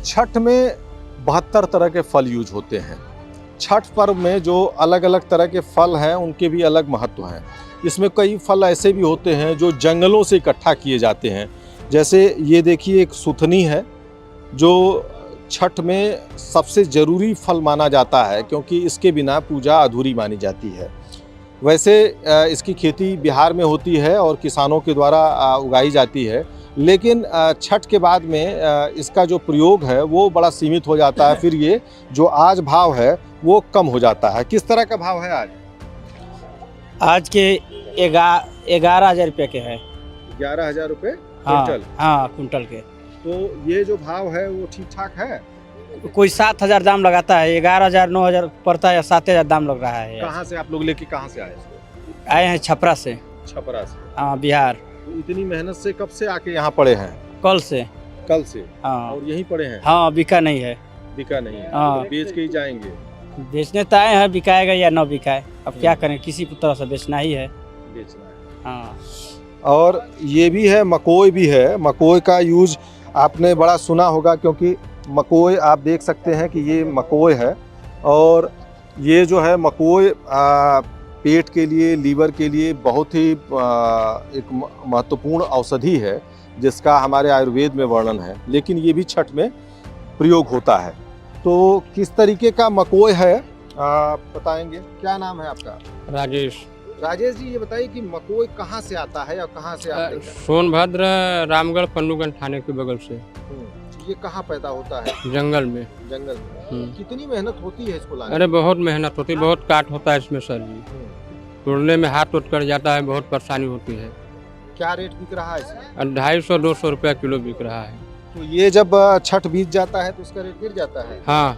छठ में 72 तरह के फल यूज होते हैं। छठ पर्व में जो अलग अलग तरह के फल हैं उनके भी अलग महत्व हैं। इसमें कई फल ऐसे भी होते हैं जो जंगलों से इकट्ठा किए जाते हैं। जैसे ये देखिए एक सुथनी है जो छठ में सबसे ज़रूरी फल माना जाता है क्योंकि इसके बिना पूजा अधूरी मानी जाती है। वैसे इसकी खेती बिहार में होती है और किसानों के द्वारा उगाई जाती है, लेकिन छठ के बाद में इसका जो प्रयोग है वो बड़ा सीमित हो जाता है। फिर ये जो आज भाव है वो कम हो जाता है। किस तरह का भाव है आज? आज के 11,000 रुपये के है। 11,000 रुपये हाँ, क्विंटल। हाँ कुंटल के। तो ये जो भाव है वो ठीक ठाक है? कोई 7,000 दाम लगाता है, 11,000 9,000 पड़ता है या 7,000 दाम लग रहा है। कहाँ से आप लोग लेके कहाँ से आए इसको? आए हैं छपरा से। छपरा से? हाँ बिहार। तो इतनी मेहनत से कब से आके यहाँ पड़े हैं? कल से। कल से? हाँ। और यहीं पड़े हैं? हाँ बिका नहीं है। बिका नहीं है? हाँ। तो बेच के ही जाएंगे? बेचने तो आए हैं, बिकाएगा या न बिकाए, अब क्या करें, किसी तरह से बेचना ही है। बेचना है। हाँ। और ये भी है, मकोई भी है। मकोई का यूज आपने बड़ा सुना होगा क्योंकि मकोई आप देख सकते हैं कि ये मकोई है और ये जो है मकोई पेट के लिए, लीवर के लिए बहुत ही एक महत्वपूर्ण औषधि है जिसका हमारे आयुर्वेद में वर्णन है, लेकिन ये भी छठ में प्रयोग होता है। तो किस तरीके का मकोई है बताएंगे? क्या नाम है आपका? राजेश। राजेश जी, ये बताइए कि मकोई कहाँ से आता है या कहाँ से आप लेकर? सोनभद्र रामगढ़ पन्नूगंज थाने के बगल से। ये कहाँ पैदा होता है? जंगल में। जंगल में। कितनी मेहनत होती है इसको लाने? अरे बहुत मेहनत होती है, बहुत काट होता है इसमें सर जी। तोड़ने में हाथ उठ कर जाता है, बहुत परेशानी होती है। क्या रेट बिक रहा है इसमें? 250-200 रुपया किलो बिक रहा है। तो ये जब छठ बीत जाता है तो उसका रेट गिर जाता है? हाँ।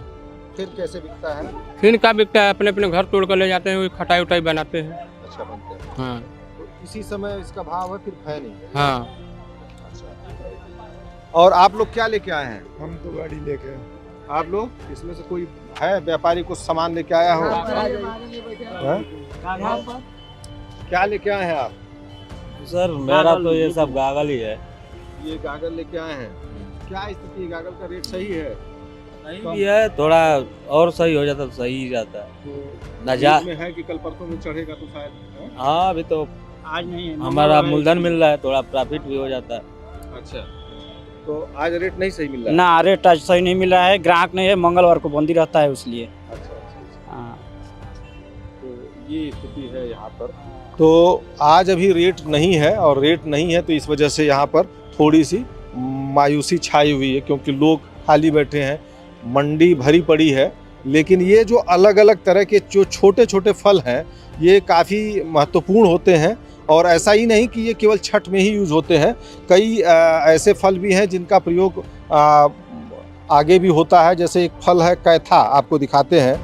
फिर कैसे बिकता है? फिर क्या बिकता है, अपने अपने घर तोड़ कर ले जाते हैं, वही खटाई उटाई बनाते हैं। अच्छा, बनते हैं। हाँ। तो इसी समय इसका भाव है, फिर है नहीं? हाँ। अच्छा। और आप लोग क्या लेके आए हैं? हम तो गाड़ी लेके। आप लोग इसमें से कोई है व्यापारी कुछ सामान लेके आया हो? क्या लेके आए हैं आप? सर मेरा तो ये सब गागल ही है। ये गागल लेके आए हैं। क्या स्थिति है? गागल का रेट सही है? सही भी है, थोड़ा और सही हो जाता तो सही ही जाता है। तो नजा में है कि कल परसों में चढ़ेगा तो शायद। हाँ अभी तो आज नहीं, हमारा मूलधन मिल रहा है, थोड़ा प्रॉफिट भी हो जाता है। अच्छा, तो आज रेट नहीं सही मिल रहा है? ना रेट आज सही नहीं मिल रहा है, ग्राहक नहीं है, मंगलवार को बंदी रहता है इसलिए। अच्छा। हाँ। तो ये स्थिति है यहाँ पर। तो आज अभी रेट नहीं है और रेट नहीं है तो इस वजह से यहाँ पर थोड़ी सी मायूसी छाई हुई है क्योंकि लोग खाली बैठे हैं, मंडी भरी पड़ी है। लेकिन ये जो अलग अलग तरह के जो छोटे छोटे फल हैं ये काफ़ी महत्वपूर्ण होते हैं और ऐसा ही नहीं कि ये केवल छठ में ही यूज होते हैं। कई ऐसे फल भी हैं जिनका प्रयोग आगे भी होता है। जैसे एक फल है कैथा, आपको दिखाते हैं।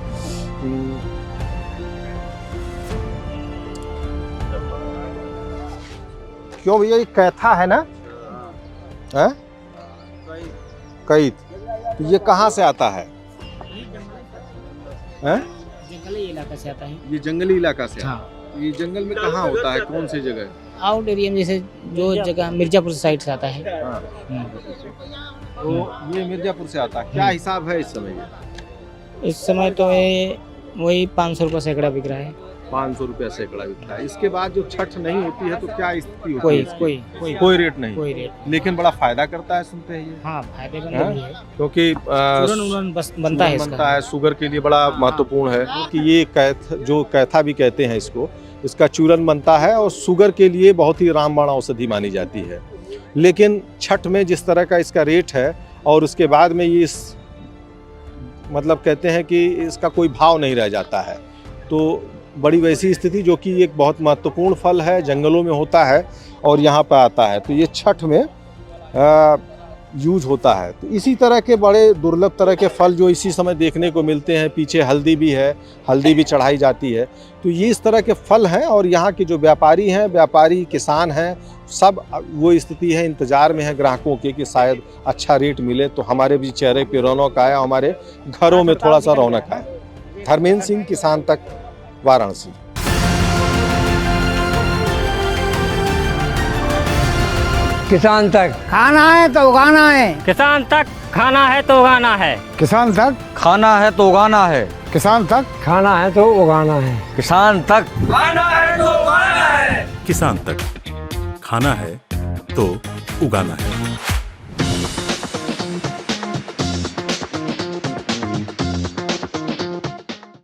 क्यों भैया, ये कैथा है ना? है कैथ। तो ये कहाँ से आता है? हैं? जंगली इलाका से आता है। ये जंगली इलाका से? हाँ। ये जंगल में कहाँ होता है, कौन सी जगह? आउट एरिया में, जैसे जो जगह मिर्जापुर साइड से आता है। हाँ। तो ये मिर्जापुर से आता है। क्या हिसाब है इस समय? इस समय तो ये वही 500 रुपये सैकड़ा बिक रहा है। 500 रुपया सैकड़ा बिकता है। इसके बाद जो छठ नहीं होती है तो क्या स्थिति होती कोई है इसकी? कोई रेट नहीं? कोई रेट। लेकिन बड़ा फायदा करता है सुनते हैं ये। हाँ फायदेमंद हाँ? भी है, क्योंकि चूरन उरन बनता है इसका। है, शुगर के लिए बड़ा महत्वपूर्ण है कि ये जो कैथा भी कहते हैं इसको, इसका चूरन बनता है और शुगर के लिए बहुत ही रामबाण औषधि मानी जाती है। लेकिन छठ में जिस तरह का इसका रेट है और उसके बाद में ये मतलब कहते हैं कि इसका कोई भाव नहीं रह जाता है, तो बड़ी वैसी स्थिति जो कि एक बहुत महत्वपूर्ण फल है, जंगलों में होता है और यहाँ पर आता है, तो ये छठ में यूज होता है। तो इसी तरह के बड़े दुर्लभ तरह के फल जो इसी समय देखने को मिलते हैं, पीछे हल्दी भी है, हल्दी भी चढ़ाई जाती है। तो ये इस तरह के फल हैं और यहाँ के जो व्यापारी हैं, व्यापारी किसान हैं, सब वो स्थिति है, इंतज़ार में है ग्राहकों के कि शायद अच्छा रेट मिले तो हमारे भी चेहरे पे रौनक आए, हमारे घरों में थोड़ा सा रौनक आए। धर्मेंद्र सिंह, किसान तक, वाराणसी। किसान तक खाना है तो उगाना है। किसान तक खाना है तो उगाना है। किसान तक खाना है तो उगाना है। किसान तक खाना है तो उगाना है। किसान तक किसान तक खाना है तो उगाना है।